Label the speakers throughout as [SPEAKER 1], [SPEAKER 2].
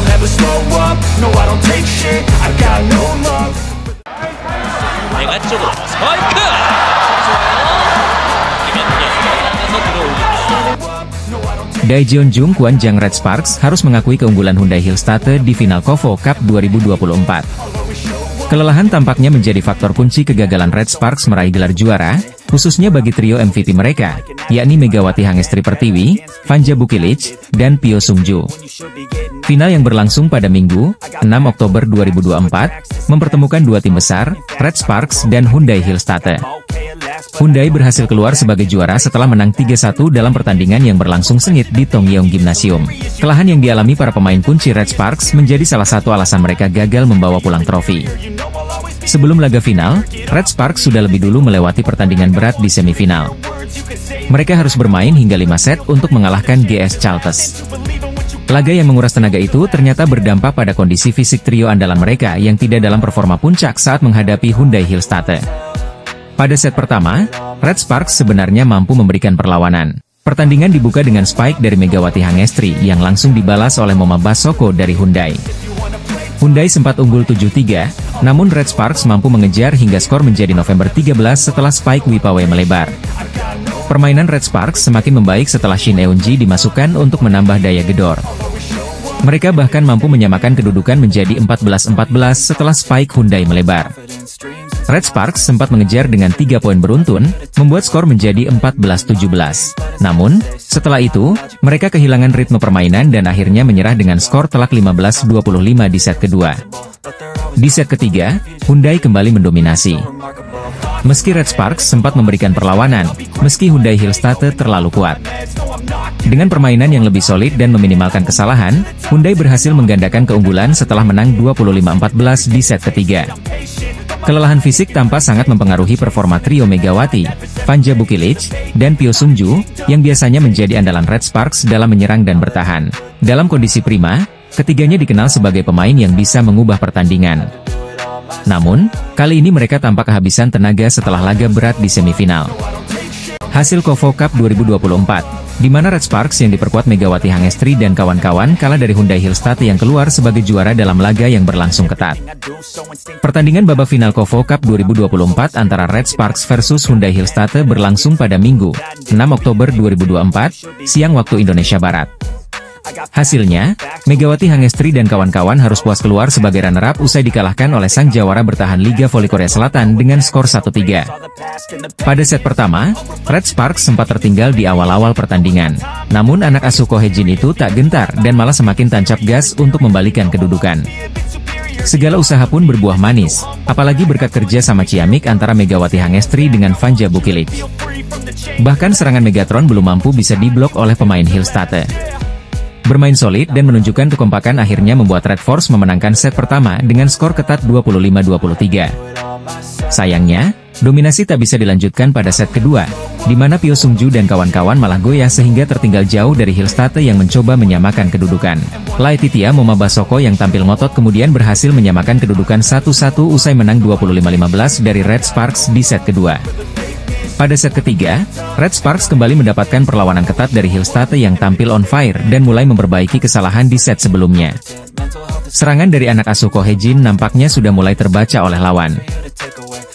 [SPEAKER 1] don't ever slow up, no I don't take shit, I got no love.
[SPEAKER 2] 내가 쪽으로 스파이크!
[SPEAKER 3] Daejeon Jung Kwanjang Red Sparks harus mengakui keunggulan Hyundai Hillstate di final KOFO Cup 2024. Kelelahan tampaknya menjadi faktor kunci kegagalan Red Sparks meraih gelar juara, khususnya bagi trio MVP mereka, yakni Megawati Hangestri Pertiwi, Vanja Bukilic, dan Pyo Sungju. Final yang berlangsung pada Minggu, 6 Oktober 2024, mempertemukan dua tim besar, Red Sparks dan Hyundai Hillstate. Hyundai berhasil keluar sebagai juara setelah menang 3-1 dalam pertandingan yang berlangsung sengit di Tongyeong Gymnasium. Kelelahan yang dialami para pemain kunci Red Sparks menjadi salah satu alasan mereka gagal membawa pulang trofi. Sebelum laga final, Red Sparks sudah lebih dulu melewati pertandingan berat di semifinal. Mereka harus bermain hingga 5 set untuk mengalahkan GS Chalters. Laga yang menguras tenaga itu ternyata berdampak pada kondisi fisik trio andalan mereka yang tidak dalam performa puncak saat menghadapi Hyundai Hillstate. Pada set pertama, Red Sparks sebenarnya mampu memberikan perlawanan. Pertandingan dibuka dengan spike dari Megawati Hangestri yang langsung dibalas oleh Moma Basoko dari Hyundai. Hyundai sempat unggul 7-3, namun Red Sparks mampu mengejar hingga skor menjadi November 13 setelah spike Wipawe melebar. Permainan Red Sparks semakin membaik setelah Shin Eun-ji dimasukkan untuk menambah daya gedor. Mereka bahkan mampu menyamakan kedudukan menjadi 14-14 setelah spike Hyundai melebar. Red Sparks sempat mengejar dengan 3 poin beruntun, membuat skor menjadi 14-17. Namun, setelah itu, mereka kehilangan ritme permainan dan akhirnya menyerah dengan skor telak 15-25 di set kedua. Di set ketiga, Hyundai kembali mendominasi. Meski Red Sparks sempat memberikan perlawanan, meski Hyundai Hillstate terlalu kuat. Dengan permainan yang lebih solid dan meminimalkan kesalahan, Hyundai berhasil menggandakan keunggulan setelah menang 25-14 di set ketiga. Kelelahan fisik tampak sangat mempengaruhi performa trio Megawati, Vanja Bukilic, dan Pyo Sungju, yang biasanya menjadi andalan Red Sparks dalam menyerang dan bertahan. Dalam kondisi prima, ketiganya dikenal sebagai pemain yang bisa mengubah pertandingan. Namun, kali ini mereka tampak kehabisan tenaga setelah laga berat di semifinal. Hasil KOFO Cup 2024, di mana Red Sparks yang diperkuat Megawati Hangestri dan kawan-kawan kalah dari Hyundai Hillstate yang keluar sebagai juara dalam laga yang berlangsung ketat. Pertandingan babak final KOFO Cup 2024 antara Red Sparks versus Hyundai Hillstate berlangsung pada Minggu, 6 Oktober 2024, siang waktu Indonesia Barat. Hasilnya, Megawati Hangestri dan kawan-kawan harus puas keluar sebagai runner-up usai dikalahkan oleh sang jawara bertahan Liga Voli Korea Selatan dengan skor 1-3. Pada set pertama, Red Sparks sempat tertinggal di awal-awal pertandingan. Namun anak asuh Ko Hye-jin itu tak gentar dan malah semakin tancap gas untuk membalikan kedudukan. Segala usaha pun berbuah manis, apalagi berkat kerja sama ciamik antara Megawati Hangestri dengan Vanja Bukilic. Bahkan serangan Megatron belum mampu bisa diblok oleh pemain Hillstate. Bermain solid dan menunjukkan kekompakan akhirnya membuat Red Force memenangkan set pertama dengan skor ketat 25-23. Sayangnya, dominasi tak bisa dilanjutkan pada set kedua, di mana Pyo Sungju dan kawan-kawan malah goyah sehingga tertinggal jauh dari Hillstate yang mencoba menyamakan kedudukan. Laetitia Moma Basoko yang tampil ngotot kemudian berhasil menyamakan kedudukan 1-1 usai menang 25-15 dari Red Sparks di set kedua. Pada set ketiga, Red Sparks kembali mendapatkan perlawanan ketat dari Hillstate yang tampil on fire dan mulai memperbaiki kesalahan di set sebelumnya. Serangan dari anak asuh Ko Hye-jin nampaknya sudah mulai terbaca oleh lawan.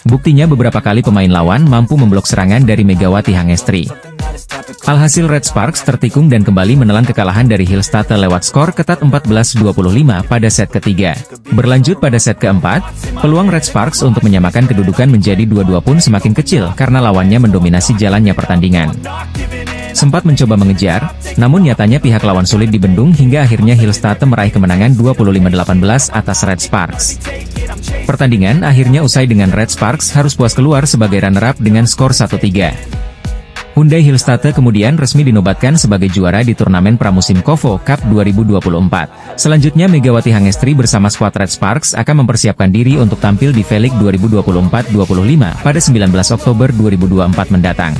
[SPEAKER 3] Buktinya beberapa kali pemain lawan mampu memblok serangan dari Megawati Hangestri. Alhasil Red Sparks tertikung dan kembali menelan kekalahan dari Hillstate lewat skor ketat 14-25 pada set ketiga. Berlanjut pada set keempat, peluang Red Sparks untuk menyamakan kedudukan menjadi 2-2 pun semakin kecil karena lawannya mendominasi jalannya pertandingan. Sempat mencoba mengejar, namun nyatanya pihak lawan sulit dibendung hingga akhirnya Hillstate meraih kemenangan 25-18 atas Red Sparks. Pertandingan akhirnya usai dengan Red Sparks harus puas keluar sebagai runner-up dengan skor 1-3. Hyundai Hillstate kemudian resmi dinobatkan sebagai juara di turnamen pramusim KOFO Cup 2024. Selanjutnya Megawati Hangestri bersama skuad Red Sparks akan mempersiapkan diri untuk tampil di V-League 2024-25 pada 19 Oktober 2024 mendatang.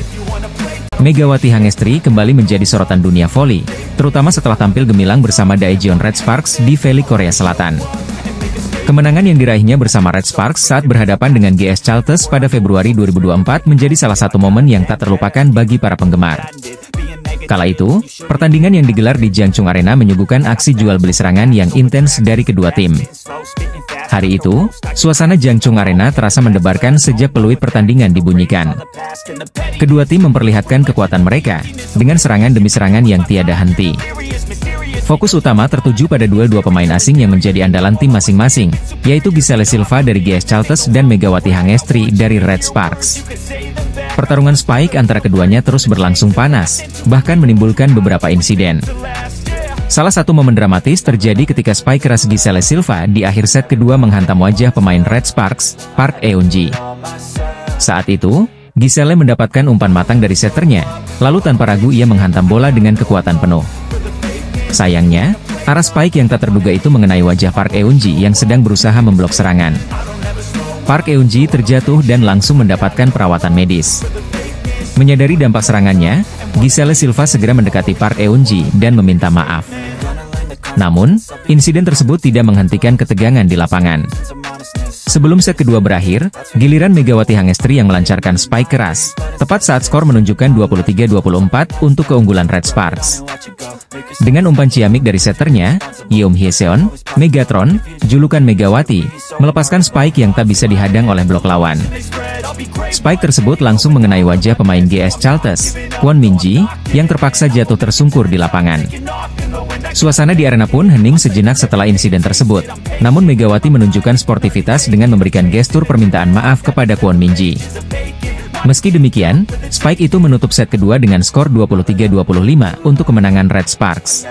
[SPEAKER 3] Megawati Hangestri kembali menjadi sorotan dunia voli, terutama setelah tampil gemilang bersama Daejeon Red Sparks di V-League Korea Selatan. Kemenangan yang diraihnya bersama Red Sparks saat berhadapan dengan GS Chalters pada Februari 2024 menjadi salah satu momen yang tak terlupakan bagi para penggemar. Kala itu, pertandingan yang digelar di Jiangchung Arena menyuguhkan aksi jual beli serangan yang intens dari kedua tim. Hari itu, suasana Jiangchung Arena terasa mendebarkan sejak peluit pertandingan dibunyikan. Kedua tim memperlihatkan kekuatan mereka, dengan serangan demi serangan yang tiada henti. Fokus utama tertuju pada dua pemain asing yang menjadi andalan tim masing-masing, yaitu Giselle Silva dari GS Chalters dan Megawati Hangestri dari Red Sparks. Pertarungan spike antara keduanya terus berlangsung panas, bahkan menimbulkan beberapa insiden. Salah satu momen dramatis terjadi ketika spike keras Giselle Silva di akhir set kedua menghantam wajah pemain Red Sparks, Park Eun-ji. Saat itu, Giselle mendapatkan umpan matang dari setternya, lalu tanpa ragu ia menghantam bola dengan kekuatan penuh. Sayangnya, arah spike yang tak terduga itu mengenai wajah Park Eun-ji yang sedang berusaha memblok serangan. Park Eun-ji terjatuh dan langsung mendapatkan perawatan medis. Menyadari dampak serangannya, Giselle Silva segera mendekati Park Eun-ji dan meminta maaf. Namun, insiden tersebut tidak menghentikan ketegangan di lapangan. Sebelum set kedua berakhir, giliran Megawati Hangestri yang melancarkan spike keras, tepat saat skor menunjukkan 23-24 untuk keunggulan Red Sparks. Dengan umpan ciamik dari setternya, Yeom Hyeseon, Megatron, julukan Megawati, melepaskan spike yang tak bisa dihadang oleh blok lawan. Spike tersebut langsung mengenai wajah pemain GS Chalters, Kwon Min-ji, yang terpaksa jatuh tersungkur di lapangan. Suasana di arena pun hening sejenak setelah insiden tersebut, namun Megawati menunjukkan sportivitas dengan memberikan gestur permintaan maaf kepada Kwon Min-ji. Meski demikian, spike itu menutup set kedua dengan skor 23-25 untuk kemenangan Red Sparks.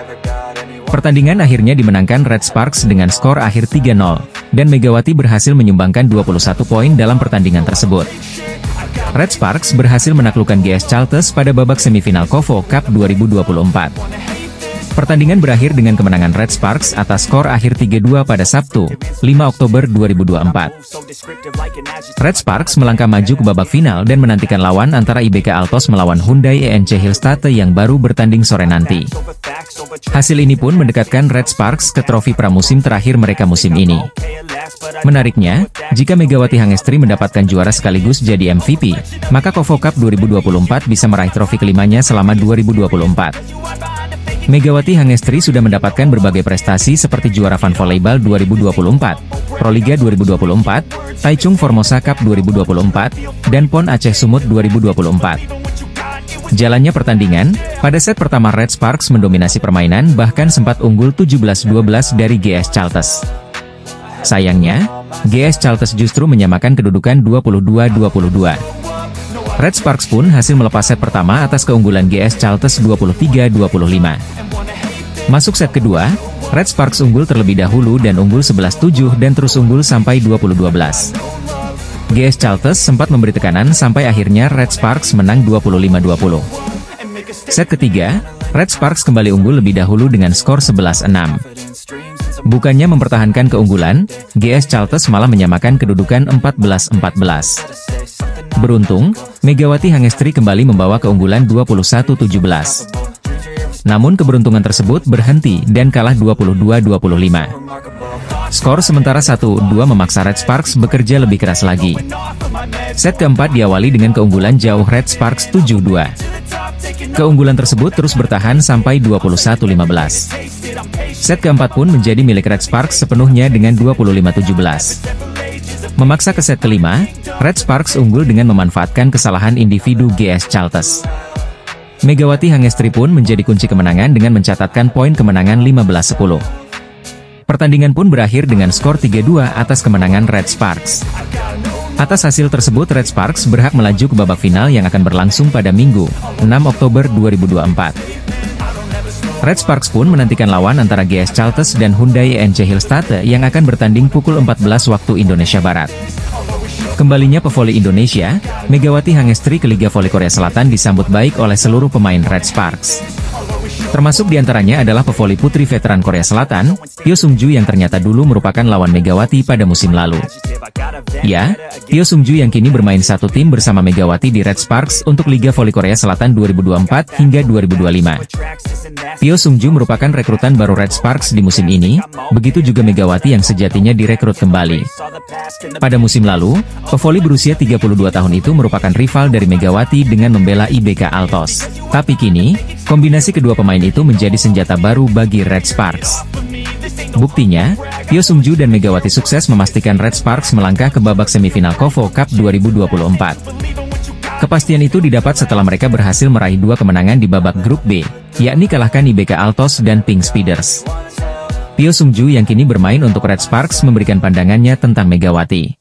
[SPEAKER 3] Pertandingan akhirnya dimenangkan Red Sparks dengan skor akhir 3-0, dan Megawati berhasil menyumbangkan 21 poin dalam pertandingan tersebut. Red Sparks berhasil menaklukkan GS Chalters pada babak semifinal KOFO Cup 2024. Pertandingan berakhir dengan kemenangan Red Sparks atas skor akhir 3-2 pada Sabtu, 5 Oktober 2024. Red Sparks melangkah maju ke babak final dan menantikan lawan antara IBK Altos melawan Hyundai ENC Hillstatte yang baru bertanding sore nanti. Hasil ini pun mendekatkan Red Sparks ke trofi pramusim terakhir mereka musim ini. Menariknya, jika Megawati Hangestri mendapatkan juara sekaligus jadi MVP, maka KOFO Cup 2024 bisa meraih trofi kelimanya selama 2024. Megawati Hangestri sudah mendapatkan berbagai prestasi seperti juara Fan Volleyball 2024, Proliga 2024, Taichung Formosa Cup 2024, dan PON Aceh Sumut 2024. Jalannya pertandingan, pada set pertama Red Sparks mendominasi permainan bahkan sempat unggul 17-12 dari GS Chalters. Sayangnya, GS Chalters justru menyamakan kedudukan 22-22. Red Sparks pun hasil melepas set pertama atas keunggulan GS Chalters 23-25. Masuk set kedua, Red Sparks unggul terlebih dahulu dan unggul 11-7 dan terus unggul sampai 20-12. GS Chalters sempat memberi tekanan sampai akhirnya Red Sparks menang 25-20. Set ketiga, Red Sparks kembali unggul lebih dahulu dengan skor 11-6. Bukannya mempertahankan keunggulan, GS Chalters malah menyamakan kedudukan 14-14. Beruntung, Megawati Hangestri kembali membawa keunggulan 21-17. Namun keberuntungan tersebut berhenti dan kalah 22-25. Skor sementara 1-2 memaksa Red Sparks bekerja lebih keras lagi. Set keempat diawali dengan keunggulan jauh Red Sparks 7-2. Keunggulan tersebut terus bertahan sampai 21-15. Set keempat pun menjadi milik Red Sparks sepenuhnya dengan 25-17. Memaksa ke set kelima, Red Sparks unggul dengan memanfaatkan kesalahan individu GS Chalters. Megawati Hangestri pun menjadi kunci kemenangan dengan mencatatkan poin kemenangan 15-10. Pertandingan pun berakhir dengan skor 3-2 atas kemenangan Red Sparks. Atas hasil tersebut Red Sparks berhak melaju ke babak final yang akan berlangsung pada Minggu, 6 Oktober 2024. Red Sparks pun menantikan lawan antara GS Chalters dan Hyundai ENC Hillstatte yang akan bertanding pukul 14 waktu Indonesia Barat. Kembalinya pevoli Indonesia, Megawati Hangestri ke Liga Voli Korea Selatan disambut baik oleh seluruh pemain Red Sparks. Termasuk diantaranya adalah pevoli putri veteran Korea Selatan, Hyo Sung-ju yang ternyata dulu merupakan lawan Megawati pada musim lalu. Ya, Pyo Sung-ju yang kini bermain satu tim bersama Megawati di Red Sparks untuk Liga Voli Korea Selatan 2024 hingga 2025. Pyo Sung-ju merupakan rekrutan baru Red Sparks di musim ini, begitu juga Megawati yang sejatinya direkrut kembali. Pada musim lalu, pevoli berusia 32 tahun itu merupakan rival dari Megawati dengan membela IBK Altos. Tapi kini, kombinasi kedua pemain itu menjadi senjata baru bagi Red Sparks. Buktinya, Pyo Sung-ju dan Megawati sukses memastikan Red Sparks melangkah ke babak semifinal KOFO Cup 2024. Kepastian itu didapat setelah mereka berhasil meraih 2 kemenangan di babak grup B, yakni kalahkan IBK Altos dan Pink Speeders. Pyo Sung-ju yang kini bermain untuk Red Sparks memberikan pandangannya tentang Megawati.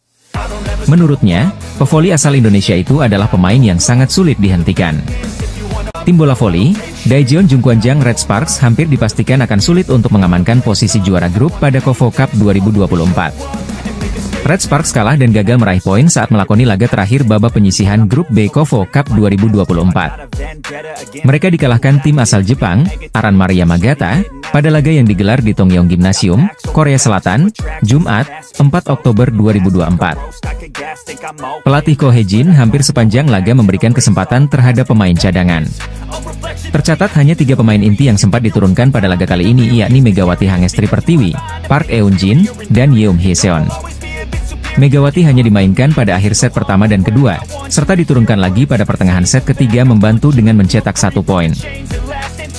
[SPEAKER 3] Menurutnya, pevoli asal Indonesia itu adalah pemain yang sangat sulit dihentikan. Tim bola voli, Daejeon Jungkwanjang Red Sparks hampir dipastikan akan sulit untuk mengamankan posisi juara grup pada KOFO Cup 2024. Red Sparks kalah dan gagal meraih poin saat melakoni laga terakhir babak penyisihan grup B KOFO Cup 2024. Mereka dikalahkan tim asal Jepang, Aran Maria Magata, pada laga yang digelar di Tongyong Gymnasium, Korea Selatan, Jumat, 4 Oktober 2024. Pelatih Ko Hae-jin hampir sepanjang laga memberikan kesempatan terhadap pemain cadangan. Tercatat hanya 3 pemain inti yang sempat diturunkan pada laga kali ini, yakni Megawati Hangestri Pertiwi, Park Eun-jin, dan Yeom Hye-seon. Megawati hanya dimainkan pada akhir set pertama dan kedua, serta diturunkan lagi pada pertengahan set ketiga membantu dengan mencetak 1 poin.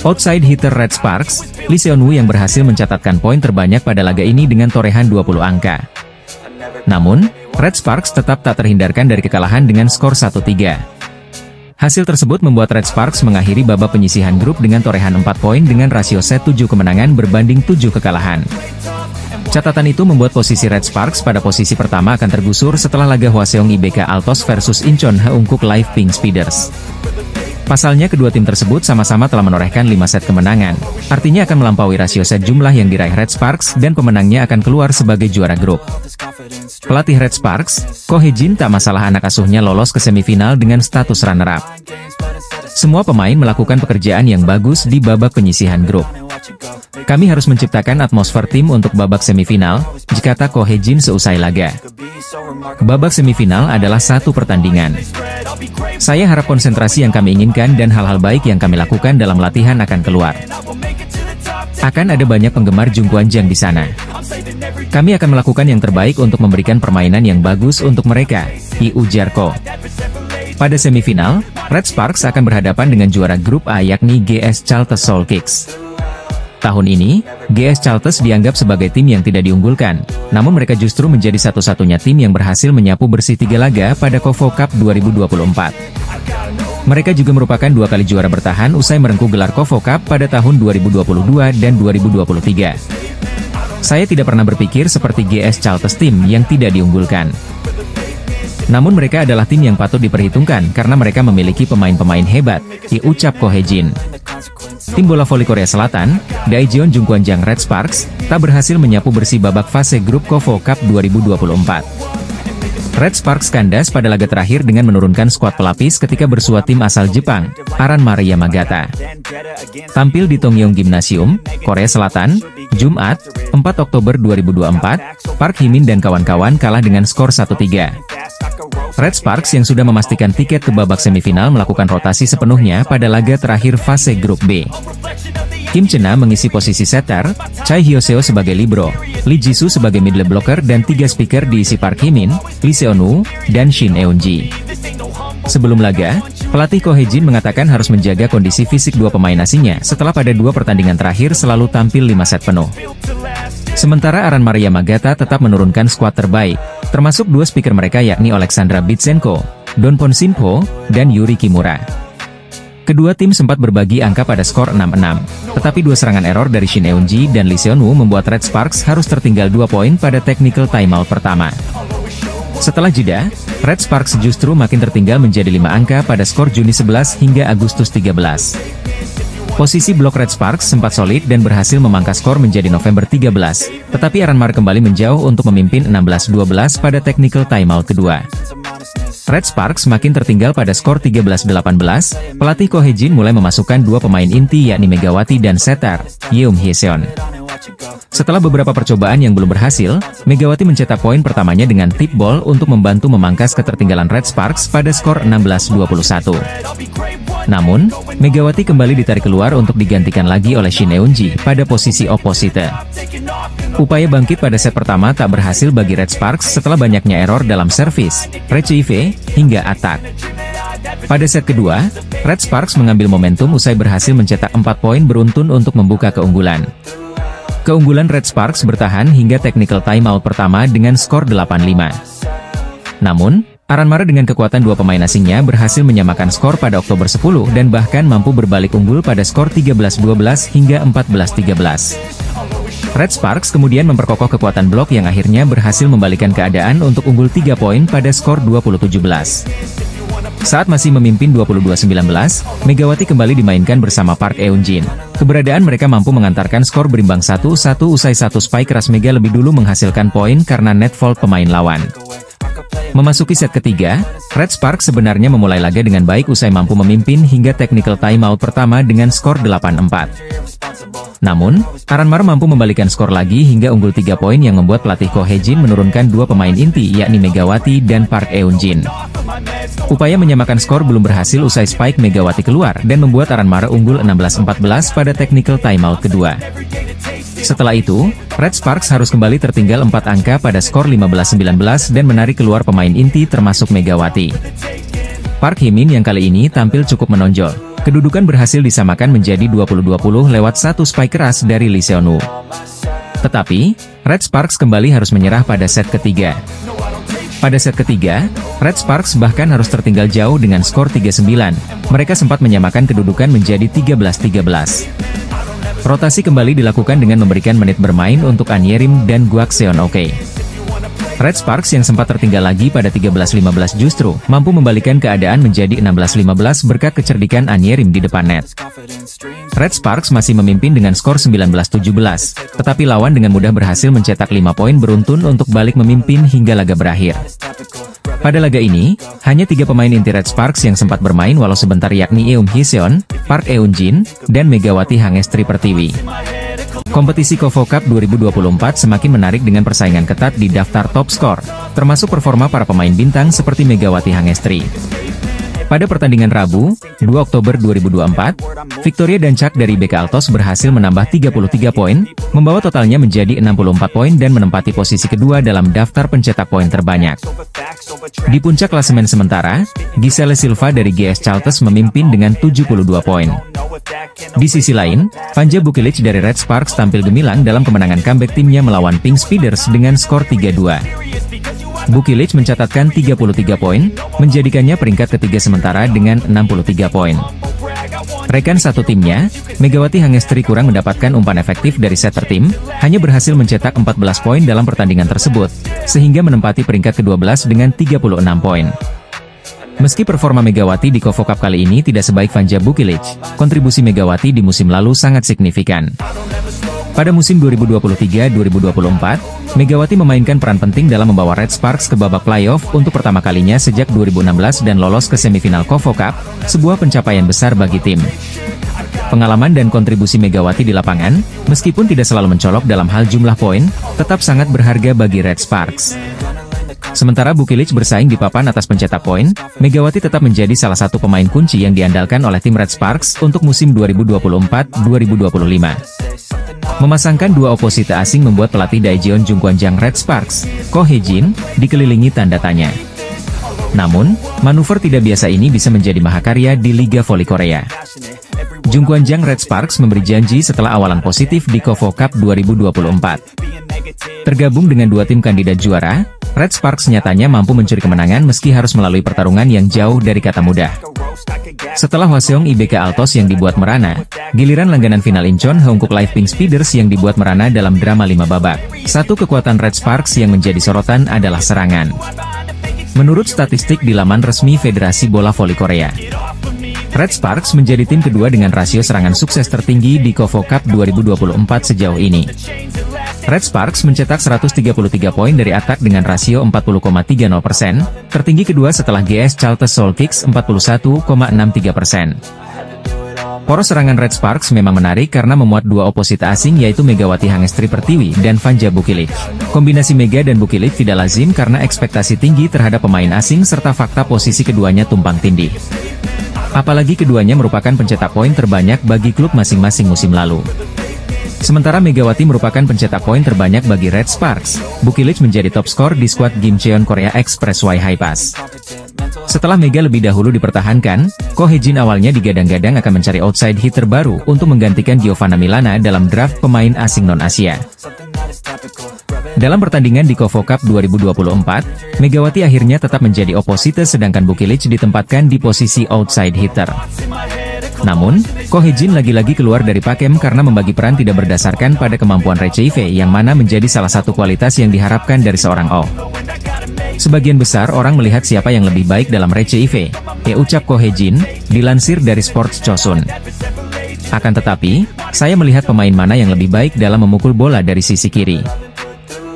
[SPEAKER 3] Outside hitter Red Sparks, Lee Seon-woo yang berhasil mencatatkan poin terbanyak pada laga ini dengan torehan 20 angka. Namun, Red Sparks tetap tak terhindarkan dari kekalahan dengan skor 1-3. Hasil tersebut membuat Red Sparks mengakhiri babak penyisihan grup dengan torehan 4 poin dengan rasio set 7 kemenangan berbanding 7 kekalahan. Catatan itu membuat posisi Red Sparks pada posisi pertama akan tergusur setelah laga Hwaseong IBK Altos versus Incheon Haeunkook Live Pink Speeders. Pasalnya kedua tim tersebut sama-sama telah menorehkan 5 set kemenangan, artinya akan melampaui rasio set jumlah yang diraih Red Sparks dan pemenangnya akan keluar sebagai juara grup. Pelatih Red Sparks, Ko Hae-jin tak masalah anak asuhnya lolos ke semifinal dengan status runner-up. Semua pemain melakukan pekerjaan yang bagus di babak penyisihan grup. Kami harus menciptakan atmosfer tim untuk babak semifinal, kata Ko Hae-jin seusai laga. Babak semifinal adalah satu pertandingan. Saya harap konsentrasi yang kami inginkan dan hal-hal baik yang kami lakukan dalam latihan akan keluar. Akan ada banyak penggemar Jungkwanjang di sana. Kami akan melakukan yang terbaik untuk memberikan permainan yang bagus untuk mereka, ujar Ko. Pada semifinal, Red Sparks akan berhadapan dengan juara grup A yakni GS Chalters Seoul Kicks. Tahun ini, GS Chalters dianggap sebagai tim yang tidak diunggulkan, namun mereka justru menjadi satu-satunya tim yang berhasil menyapu bersih 3 laga pada KOFO Cup 2024. Mereka juga merupakan 2 kali juara bertahan usai merengkuh gelar KOFO Cup pada tahun 2022 dan 2023. Saya tidak pernah berpikir seperti GS Chalters tim yang tidak diunggulkan. Namun mereka adalah tim yang patut diperhitungkan karena mereka memiliki pemain-pemain hebat, ucap Ko Hae-jin. Tim bola voli Korea Selatan, Daejeon Jungkwanjang Red Sparks, tak berhasil menyapu bersih babak fase grup KOFO Cup 2024. Red Sparks kandas pada laga terakhir dengan menurunkan skuad pelapis ketika bersua tim asal Jepang, Aran Maria Magata. Tampil di Tongyong Gymnasium, Korea Selatan, Jumat, 4 Oktober 2024, Park Hee-min dan kawan-kawan kalah dengan skor 1-3. Red Sparks yang sudah memastikan tiket ke babak semifinal melakukan rotasi sepenuhnya pada laga terakhir fase grup B. Kim Chena mengisi posisi setter, Choi Hyo-seo sebagai libero, Lee Jisoo sebagai middle blocker dan 3 speaker diisi Park Hee-min, Lee Seon-woo, dan Shin Eun-ji. Sebelum laga, pelatih Ko Hae-jin mengatakan harus menjaga kondisi fisik 2 pemain asingnya setelah pada 2 pertandingan terakhir selalu tampil 5 set penuh. Sementara Aran Maria Magata tetap menurunkan skuad terbaik, termasuk 2 speaker mereka yakni Alexandra Bitsenko, Donpon Sinpo, dan Yuri Kimura. Kedua tim sempat berbagi angka pada skor 6-6, tetapi 2 serangan error dari Shin Eun-ji dan Lee Seon-woo membuat Red Sparks harus tertinggal 2 poin pada technical timeout pertama. Setelah jeda, Red Sparks justru makin tertinggal menjadi 5 angka pada skor Juni 11 hingga Agustus 13. Posisi blok Red Sparks sempat solid dan berhasil memangkas skor menjadi November 13, tetapi Aran Mar kembali menjauh untuk memimpin 16-12 pada technical timeout kedua. Red Sparks makin tertinggal pada skor 13-18, pelatih Ko Hae-jin mulai memasukkan 2 pemain inti yakni Megawati dan setter, Yeom Hye-seon. Setelah beberapa percobaan yang belum berhasil, Megawati mencetak poin pertamanya dengan tip ball untuk membantu memangkas ketertinggalan Red Sparks pada skor 16-21. Namun, Megawati kembali ditarik keluar untuk digantikan lagi oleh Shin Eun-ji pada posisi oposite. Upaya bangkit pada set pertama tak berhasil bagi Red Sparks setelah banyaknya error dalam servis, retrieve, hingga atak. Pada set kedua, Red Sparks mengambil momentum usai berhasil mencetak 4 poin beruntun untuk membuka keunggulan. Keunggulan Red Sparks bertahan hingga technical timeout pertama dengan skor 8-5. Namun, Aranmara dengan kekuatan dua pemain asingnya berhasil menyamakan skor pada Oktober 10 dan bahkan mampu berbalik unggul pada skor 13-12 hingga 14-13. Red Sparks kemudian memperkokoh kekuatan blok yang akhirnya berhasil membalikan keadaan untuk unggul 3 poin pada skor 20-17. Saat masih memimpin 22-19, Megawati kembali dimainkan bersama Park Eun-jin. Keberadaan mereka mampu mengantarkan skor berimbang 1-1 usai satu spike keras Mega lebih dulu menghasilkan poin karena net fault pemain lawan. Memasuki set ketiga, Red Sparks sebenarnya memulai laga dengan baik usai mampu memimpin hingga technical timeout pertama dengan skor 8-4. Namun, Aranmara mampu membalikan skor lagi hingga unggul 3 poin yang membuat pelatih Ko Hye-jin menurunkan dua pemain inti yakni Megawati dan Park Eun-jin. Upaya menyamakan skor belum berhasil usai spike Megawati keluar dan membuat Aranmara unggul 16-14 pada technical timeout kedua. Setelah itu, Red Sparks harus kembali tertinggal 4 angka pada skor 15-19 dan menarik keluar pemain inti termasuk Megawati. Park Hye-min yang kali ini tampil cukup menonjol. Kedudukan berhasil disamakan menjadi 20-20 lewat satu spike keras dari Lee Seon-woo. Tetapi, Red Sparks kembali harus menyerah pada set ketiga. Pada set ketiga, Red Sparks bahkan harus tertinggal jauh dengan skor 3-9. Mereka sempat menyamakan kedudukan menjadi 13-13. Rotasi kembali dilakukan dengan memberikan menit bermain untuk An Yerim dan Guak Seon-ok. Red Sparks yang sempat tertinggal lagi pada 13-15 justru mampu membalikan keadaan menjadi 16-15 berkat kecerdikan An Yerim di depan net. Red Sparks masih memimpin dengan skor 19-17, tetapi lawan dengan mudah berhasil mencetak 5 poin beruntun untuk balik memimpin hingga laga berakhir. Pada laga ini, hanya 3 pemain inti Red Sparks yang sempat bermain walau sebentar yakni Eun Hee-seon, Park Eun-jin, dan Megawati Hangestri Pertiwi. Kompetisi KOFO Cup 2024 semakin menarik dengan persaingan ketat di daftar top skor, termasuk performa para pemain bintang seperti Megawati Hangestri. Pada pertandingan Rabu, 2 Oktober 2024, Victoria dan Chuck dari BK Altos berhasil menambah 33 poin, membawa totalnya menjadi 64 poin dan menempati posisi kedua dalam daftar pencetak poin terbanyak. Di puncak klasemen sementara, Giselle Silva dari GS Chalters memimpin dengan 72 poin. Di sisi lain, Vanja Bukilic dari Red Sparks tampil gemilang dalam kemenangan comeback timnya melawan Pink Speeders dengan skor 3-2. Bukilic mencatatkan 33 poin, menjadikannya peringkat ketiga sementara dengan 63 poin. Rekan satu timnya, Megawati Hangestri kurang mendapatkan umpan efektif dari setter tim, hanya berhasil mencetak 14 poin dalam pertandingan tersebut, sehingga menempati peringkat ke-12 dengan 36 poin. Meski performa Megawati di KOFO Cup kali ini tidak sebaik Vanja Bukilic, kontribusi Megawati di musim lalu sangat signifikan. Pada musim 2023-2024, Megawati memainkan peran penting dalam membawa Red Sparks ke babak playoff untuk pertama kalinya sejak 2016 dan lolos ke semifinal KOFO Cup, sebuah pencapaian besar bagi tim. Pengalaman dan kontribusi Megawati di lapangan, meskipun tidak selalu mencolok dalam hal jumlah poin, tetap sangat berharga bagi Red Sparks. Sementara Bukilic bersaing di papan atas pencetak poin, Megawati tetap menjadi salah satu pemain kunci yang diandalkan oleh tim Red Sparks untuk musim 2024-2025. Memasangkan dua oposite asing membuat pelatih Daejeon Jungkwanjang Red Sparks, Ko Hye-jin, dikelilingi tanda tanya. Namun, manuver tidak biasa ini bisa menjadi mahakarya di Liga Voli Korea. Jungkwanjang Red Sparks memberi janji setelah awalan positif di KOFO Cup 2024. Tergabung dengan dua tim kandidat juara, Red Sparks nyatanya mampu mencuri kemenangan meski harus melalui pertarungan yang jauh dari kata mudah. Setelah Hwaseong IBK Altos yang dibuat merana, giliran langganan final Incheon Haeunkook Live Pink Speeders yang dibuat merana dalam drama 5 babak. Satu kekuatan Red Sparks yang menjadi sorotan adalah serangan. Menurut statistik di laman resmi Federasi Bola Voli Korea, Red Sparks menjadi tim kedua dengan rasio serangan sukses tertinggi di KOFO Cup 2024 sejauh ini. Red Sparks mencetak 133 poin dari atak dengan rasio 40,30%, tertinggi kedua setelah GS Chalters Soul Kicks 41,63%. Poros serangan Red Sparks memang menarik karena memuat dua oposita asing yaitu Megawati Hangestri Pertiwi dan Vanja Bukilic. Kombinasi Mega dan Bukilic tidak lazim karena ekspektasi tinggi terhadap pemain asing serta fakta posisi keduanya tumpang tindih. Apalagi keduanya merupakan pencetak poin terbanyak bagi klub masing-masing musim lalu. Sementara Megawati merupakan pencetak poin terbanyak bagi Red Sparks, Bukilic menjadi top skor di skuad Gimcheon Korea Expressway Highpass. Setelah Mega lebih dahulu dipertahankan, Ko Hye-jin awalnya digadang-gadang akan mencari outside hitter baru untuk menggantikan Giovanna Milana dalam draft pemain asing non-Asia. Dalam pertandingan di KOFO Cup 2024, Megawati akhirnya tetap menjadi oposite sedangkan Bukilic ditempatkan di posisi outside hitter. Namun, Ko Hye-jin lagi-lagi keluar dari pakem karena membagi peran tidak berdasarkan pada kemampuan Receive yang mana menjadi salah satu kualitas yang diharapkan dari seorang Oh. Sebagian besar orang melihat siapa yang lebih baik dalam Receive, ucap Ko Hye-jin, dilansir dari Sports Chosun. Akan tetapi, saya melihat pemain mana yang lebih baik dalam memukul bola dari sisi kiri.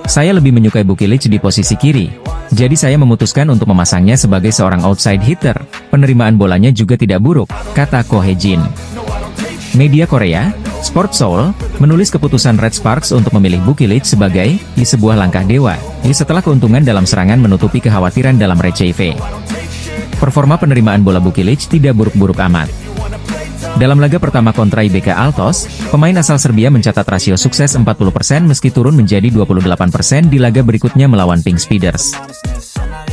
[SPEAKER 3] Saya lebih menyukai Bukilic di posisi kiri, jadi saya memutuskan untuk memasangnya sebagai seorang outside hitter. Penerimaan bolanya juga tidak buruk, kata Ko Hye-jin. Media Korea, Sport Seoul, menulis keputusan Red Sparks untuk memilih Bukilic sebagai sebuah langkah dewa, setelah keuntungan dalam serangan menutupi kekhawatiran dalam Receive. Performa penerimaan bola Bukilic tidak buruk-buruk amat. Dalam laga pertama kontra IBK Altos, pemain asal Serbia mencatat rasio sukses 40% meski turun menjadi 28% di laga berikutnya melawan Pink Speeders.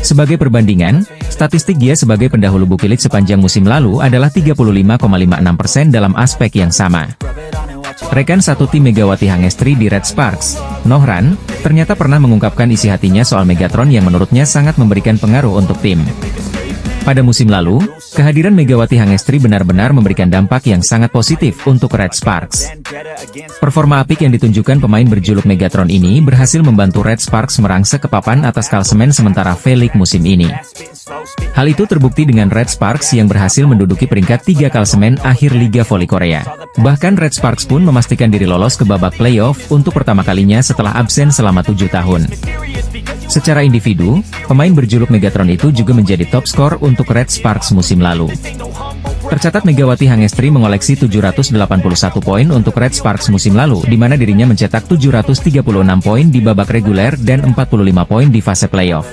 [SPEAKER 3] Sebagai perbandingan, statistik dia sebagai pendahulu Bukilic sepanjang musim lalu adalah 35,56% dalam aspek yang sama. Rekan satu tim Megawati Hangestri di Red Sparks, Nohran, ternyata pernah mengungkapkan isi hatinya soal Megatron yang menurutnya sangat memberikan pengaruh untuk tim. Pada musim lalu, kehadiran Megawati Hangestri benar-benar memberikan dampak yang sangat positif untuk Red Sparks. Performa apik yang ditunjukkan pemain berjuluk Megatron ini berhasil membantu Red Sparks merangsek ke papan atas klasemen sementara V-League musim ini. Hal itu terbukti dengan Red Sparks yang berhasil menduduki peringkat 3 klasemen akhir Liga Voli Korea. Bahkan Red Sparks pun memastikan diri lolos ke babak playoff untuk pertama kalinya setelah absen selama 7 tahun. Secara individu, pemain berjuluk Megatron itu juga menjadi top skor untuk Red Sparks musim lalu. Tercatat Megawati Hangestri mengoleksi 781 poin untuk Red Sparks musim lalu, di mana dirinya mencetak 736 poin di babak reguler dan 45 poin di fase playoff.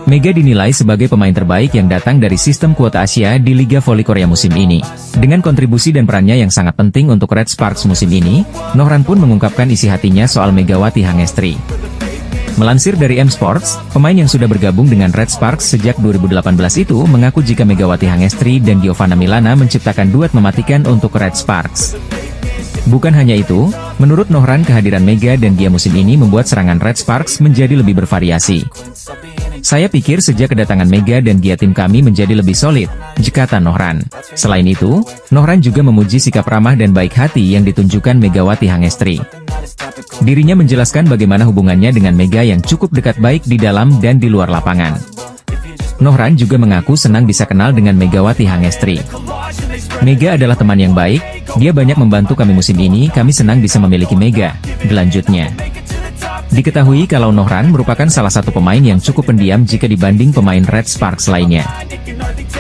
[SPEAKER 3] Mega dinilai sebagai pemain terbaik yang datang dari sistem kuota Asia di Liga Voli Korea musim ini. Dengan kontribusi dan perannya yang sangat penting untuk Red Sparks musim ini, Nohran pun mengungkapkan isi hatinya soal Megawati Hangestri. Melansir dari M Sports, pemain yang sudah bergabung dengan Red Sparks sejak 2018 itu mengaku jika Megawati Hangestri dan Giovanna Milana menciptakan duet mematikan untuk Red Sparks. Bukan hanya itu, menurut Nohran kehadiran Mega dan Gia musim ini membuat serangan Red Sparks menjadi lebih bervariasi. Saya pikir sejak kedatangan Mega dan Gia tim kami menjadi lebih solid, kata Nohran. Selain itu, Nohran juga memuji sikap ramah dan baik hati yang ditunjukkan Megawati Hangestri. Dirinya menjelaskan bagaimana hubungannya dengan Mega yang cukup dekat baik di dalam dan di luar lapangan. Nohran juga mengaku senang bisa kenal dengan Megawati Hangestri. Mega adalah teman yang baik, dia banyak membantu kami musim ini, kami senang bisa memiliki Mega, gelanjutnya. Diketahui kalau Nohran merupakan salah satu pemain yang cukup pendiam jika dibanding pemain Red Sparks lainnya.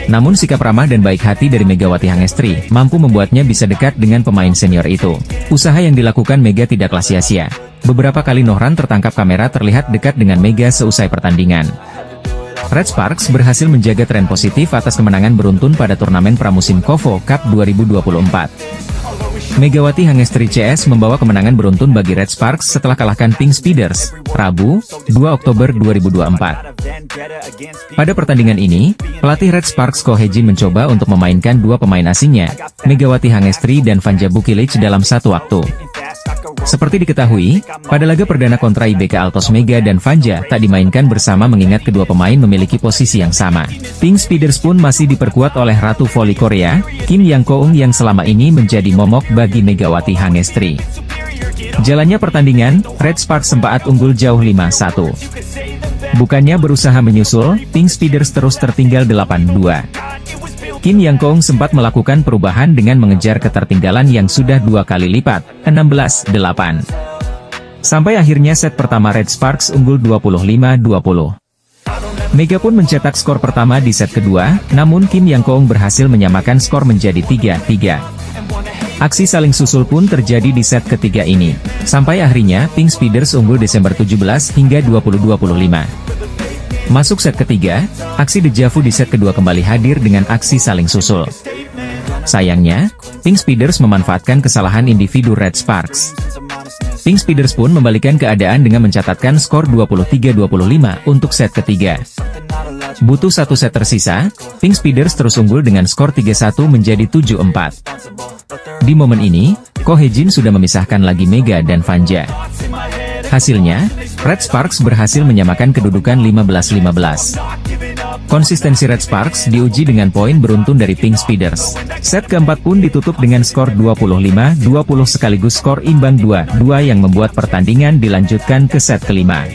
[SPEAKER 3] Namun sikap ramah dan baik hati dari Megawati Hangestri mampu membuatnya bisa dekat dengan pemain senior itu. Usaha yang dilakukan Mega tidaklah sia-sia. Beberapa kali Nohran tertangkap kamera terlihat dekat dengan Mega seusai pertandingan. Red Sparks berhasil menjaga tren positif atas kemenangan beruntun pada turnamen pramusim KOFO Cup 2024. Megawati Hangestri CS membawa kemenangan beruntun bagi Red Sparks setelah kalahkan Pink Speeders, Rabu, 2 Oktober 2024. Pada pertandingan ini, pelatih Red Sparks Ko Hye-jin mencoba untuk memainkan dua pemain asingnya, Megawati Hangestri dan Vanja Bukilic dalam satu waktu. Seperti diketahui, pada laga perdana kontra IBK Altos Mega dan Vanja tak dimainkan bersama mengingat kedua pemain memiliki posisi yang sama. Pink Speeders pun masih diperkuat oleh Ratu Voli Korea, Kim Yang-keung yang selama ini menjadi momok bagi Megawati Hangestri. Jalannya pertandingan, Red Sparks sempat unggul jauh 5-1. Bukannya berusaha menyusul, Pink Speeders terus tertinggal 8-2. Kim Yang-keung sempat melakukan perubahan dengan mengejar ketertinggalan yang sudah 2 kali lipat, 16-8. Sampai akhirnya set pertama Red Sparks unggul 25-20. Mega pun mencetak skor pertama di set kedua, namun Kim Yang-keung berhasil menyamakan skor menjadi 3-3. Aksi saling susul pun terjadi di set ketiga ini. Sampai akhirnya, Pink Speeders unggul Desember 17 hingga 20-25. Masuk set ketiga, aksi Deja Vu di set kedua kembali hadir dengan aksi saling susul. Sayangnya, Pink Speeders memanfaatkan kesalahan individu Red Sparks. Pink Speeders pun membalikkan keadaan dengan mencatatkan skor 23-25 untuk set ketiga. Butuh satu set tersisa, Pink Speeders terus unggul dengan skor 3-1 menjadi 7-4. Di momen ini, Ko Hye-jin sudah memisahkan lagi Mega dan Vanja. Hasilnya, Red Sparks berhasil menyamakan kedudukan 15-15. Konsistensi Red Sparks diuji dengan poin beruntun dari Pink Speeders. Set keempat pun ditutup dengan skor 25-20 sekaligus skor imbang 2-2 yang membuat pertandingan dilanjutkan ke set kelima.